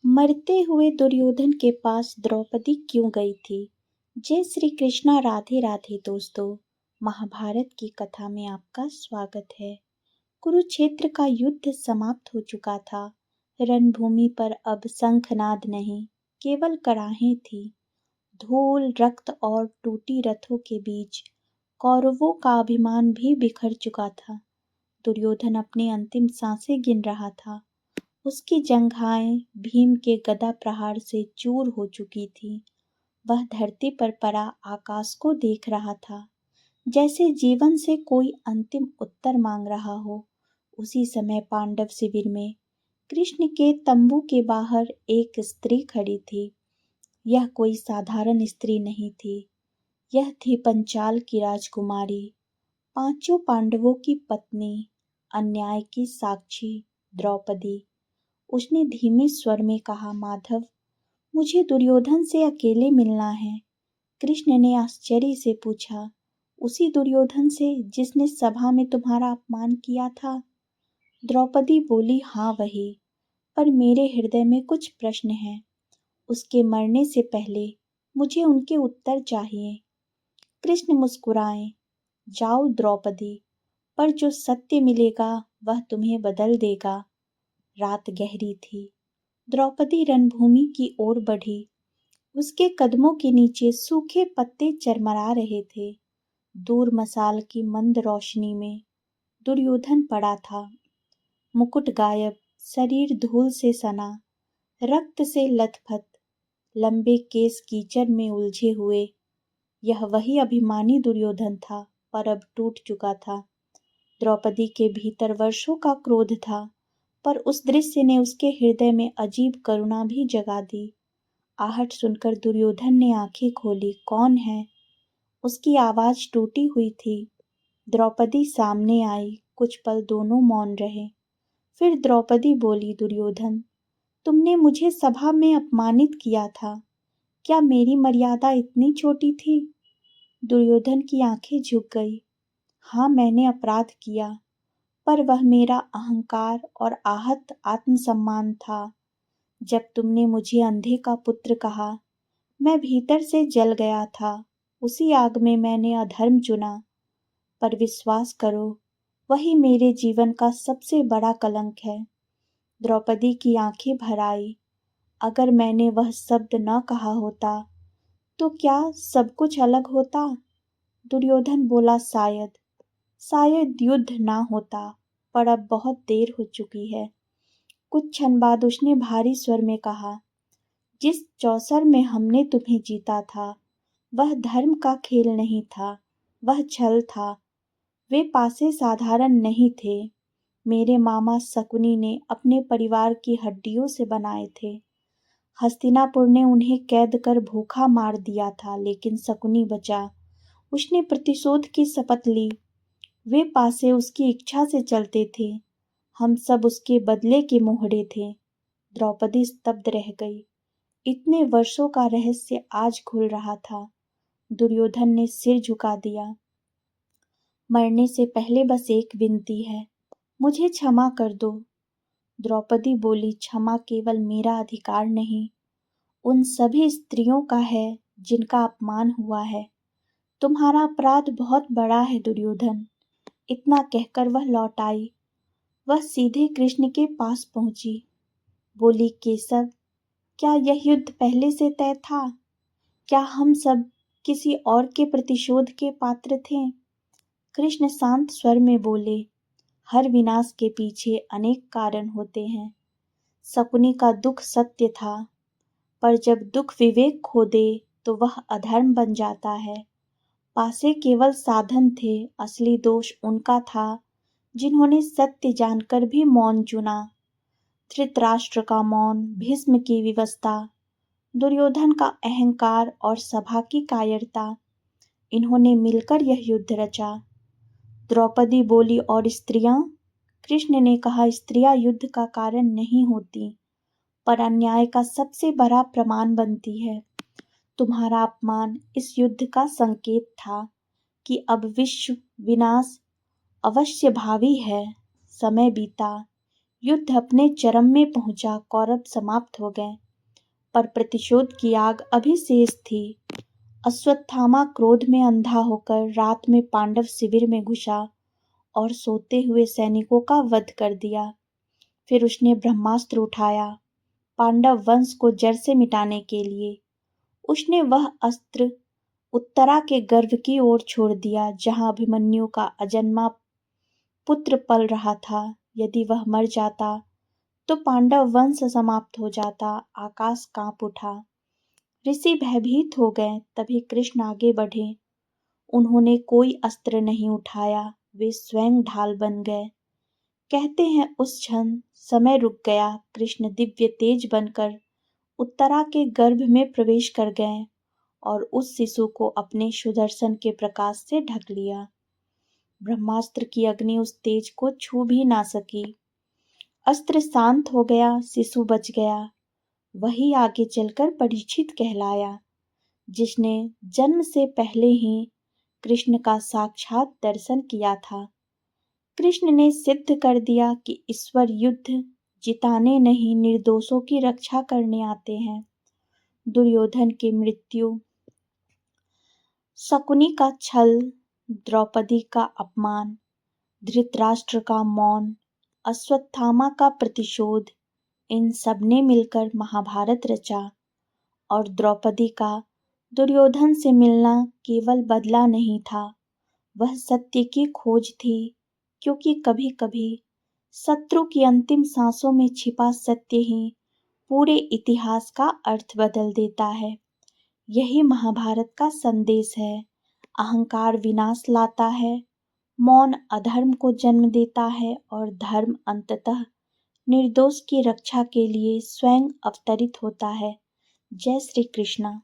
मरते हुए दुर्योधन के पास द्रौपदी क्यों गई थी? जय श्री कृष्णा, राधे राधे दोस्तों। महाभारत की कथा में आपका स्वागत है। कुरुक्षेत्र का युद्ध समाप्त हो चुका था। रणभूमि पर अब शंखनाद नहीं, केवल कराहें थी। धूल, रक्त और टूटी रथों के बीच कौरवों का अभिमान भी बिखर चुका था। दुर्योधन अपनी अंतिम सांसें गिन रहा था। उसकी जंघाएं भीम के गदा प्रहार से चूर हो चुकी थीं। वह धरती पर पड़ा आकाश को देख रहा था, जैसे जीवन से कोई अंतिम उत्तर मांग रहा हो। उसी समय पांडव शिविर में कृष्ण के तंबू के बाहर एक स्त्री खड़ी थी। यह कोई साधारण स्त्री नहीं थी, यह थी पंचाल की राजकुमारी, पांचों पांडवों की पत्नी, अन्याय की साक्षी द्रौपदी। उसने धीमे स्वर में कहा, माधव, मुझे दुर्योधन से अकेले मिलना है। कृष्ण ने आश्चर्य से पूछा, उसी दुर्योधन से जिसने सभा में तुम्हारा अपमान किया था? द्रौपदी बोली, हाँ वही, पर मेरे हृदय में कुछ प्रश्न हैं। उसके मरने से पहले मुझे उनके उत्तर चाहिए। कृष्ण मुस्कुराए, जाओ द्रौपदी, पर जो सत्य मिलेगा वह तुम्हें बदल देगा। रात गहरी थी। द्रौपदी रणभूमि की ओर बढ़ी। उसके कदमों के नीचे सूखे पत्ते चरमरा रहे थे। दूर मसाल की मंद रोशनी में दुर्योधन पड़ा था, मुकुट गायब, शरीर धूल से सना, रक्त से लथपथ, लंबे केस कीचड़ में उलझे हुए। यह वही अभिमानी दुर्योधन था, पर अब टूट चुका था। द्रौपदी के भीतर वर्षों का क्रोध था, पर उस दृश्य ने उसके हृदय में अजीब करुणा भी जगा दी। आहट सुनकर दुर्योधन ने आंखें खोली। कौन है? उसकी आवाज टूटी हुई थी। द्रौपदी सामने आई। कुछ पल दोनों मौन रहे। फिर द्रौपदी बोली, दुर्योधन, तुमने मुझे सभा में अपमानित किया था। क्या मेरी मर्यादा इतनी छोटी थी? दुर्योधन की आंखें झुक गई। हाँ, मैंने अपराध किया, पर वह मेरा अहंकार और आहत आत्मसम्मान था। जब तुमने मुझे अंधे का पुत्र कहा, मैं भीतर से जल गया था। उसी आग में मैंने अधर्म चुना, पर विश्वास करो, वही मेरे जीवन का सबसे बड़ा कलंक है। द्रौपदी की आंखें भर आई। अगर मैंने वह शब्द न कहा होता तो क्या सब कुछ अलग होता? दुर्योधन बोला, शायद युद्ध ना होता, पर अब बहुत देर हो चुकी है। कुछ क्षण बाद उसने भारी स्वर में कहा, जिस चौसर में हमने तुम्हें जीता था, वह धर्म का खेल नहीं था, वह छल था। वे पासे साधारण नहीं थे। मेरे मामा शकुनी ने अपने परिवार की हड्डियों से बनाए थे। हस्तिनापुर ने उन्हें कैद कर भूखा मार दिया था, लेकिन शकुनी बचा। उसने प्रतिशोध की शपथ ली। वे पासे उसकी इच्छा से चलते थे। हम सब उसके बदले के मोहरे थे। द्रौपदी स्तब्ध रह गई। इतने वर्षों का रहस्य आज खुल रहा था। दुर्योधन ने सिर झुका दिया। मरने से पहले बस एक विनती है, मुझे क्षमा कर दो। द्रौपदी बोली, क्षमा केवल मेरा अधिकार नहीं, उन सभी स्त्रियों का है जिनका अपमान हुआ है। तुम्हारा अपराध बहुत बड़ा है दुर्योधन। इतना कहकर वह लौट आई। वह सीधे कृष्ण के पास पहुंची। बोली, केशव, क्या यह युद्ध पहले से तय था? क्या हम सब किसी और के प्रतिशोध के पात्र थे? कृष्ण शांत स्वर में बोले, हर विनाश के पीछे अनेक कारण होते हैं। शकुनी का दुख सत्य था, पर जब दुख विवेक खो दे तो वह अधर्म बन जाता है। पासे केवल साधन थे, असली दोष उनका था जिन्होंने सत्य जानकर भी मौन चुना। धृतराष्ट्र का मौन, भीष्म की विवशता, दुर्योधन का अहंकार और सभा की कायरता, इन्होंने मिलकर यह युद्ध रचा। द्रौपदी बोली, और स्त्रियां? कृष्ण ने कहा, स्त्रियां युद्ध का कारण नहीं होती, पर अन्याय का सबसे बड़ा प्रमाण बनती है। तुम्हारा अपमान इस युद्ध का संकेत था कि अब विश्व विनाश अवश्य भावी है। समय बीता, युद्ध अपने चरम में पहुंचा, कौरव समाप्त हो गए, पर प्रतिशोध की आग अभी शेष थी। अश्वत्थामा क्रोध में अंधा होकर रात में पांडव शिविर में घुसा और सोते हुए सैनिकों का वध कर दिया। फिर उसने ब्रह्मास्त्र उठाया पांडव वंश को जड़ से मिटाने के लिए। उसने वह अस्त्र उत्तरा के गर्भ की ओर छोड़ दिया, जहां अभिमन्यु का अजन्मा पुत्र पल रहा था। यदि वह मर जाता तो पांडव वंश समाप्त हो जाता। आकाश कांप उठा, ऋषि भयभीत हो गए। तभी कृष्ण आगे बढ़े। उन्होंने कोई अस्त्र नहीं उठाया, वे स्वयं ढाल बन गए। कहते हैं उस क्षण समय रुक गया। कृष्ण दिव्य तेज बनकर उत्तरा के गर्भ में प्रवेश कर गए और उस शिशु को अपने सुदर्शन के प्रकाश से ढक लिया। ब्रह्मास्त्र की अग्नि उस तेज को छू भी ना सकी। अस्त्र शांत हो गया, शिशु बच गया। वही आगे चलकर परीक्षित कहलाया, जिसने जन्म से पहले ही कृष्ण का साक्षात दर्शन किया था। कृष्ण ने सिद्ध कर दिया कि ईश्वर युद्ध जिताने नहीं, निर्दोषों की रक्षा करने आते हैं। दुर्योधन की मृत्यु, शकुनी का छल, द्रौपदी का अपमान, धृतराष्ट्र का मौन, अश्वत्थामा का प्रतिशोध, इन सब ने मिलकर महाभारत रचा। और द्रौपदी का दुर्योधन से मिलना केवल बदला नहीं था, वह सत्य की खोज थी। क्योंकि कभी कभी शत्रु की अंतिम सांसों में छिपा सत्य ही पूरे इतिहास का अर्थ बदल देता है। यही महाभारत का संदेश है। अहंकार विनाश लाता है, मौन अधर्म को जन्म देता है और धर्म अंततः निर्दोष की रक्षा के लिए स्वयं अवतरित होता है। जय श्री कृष्णा।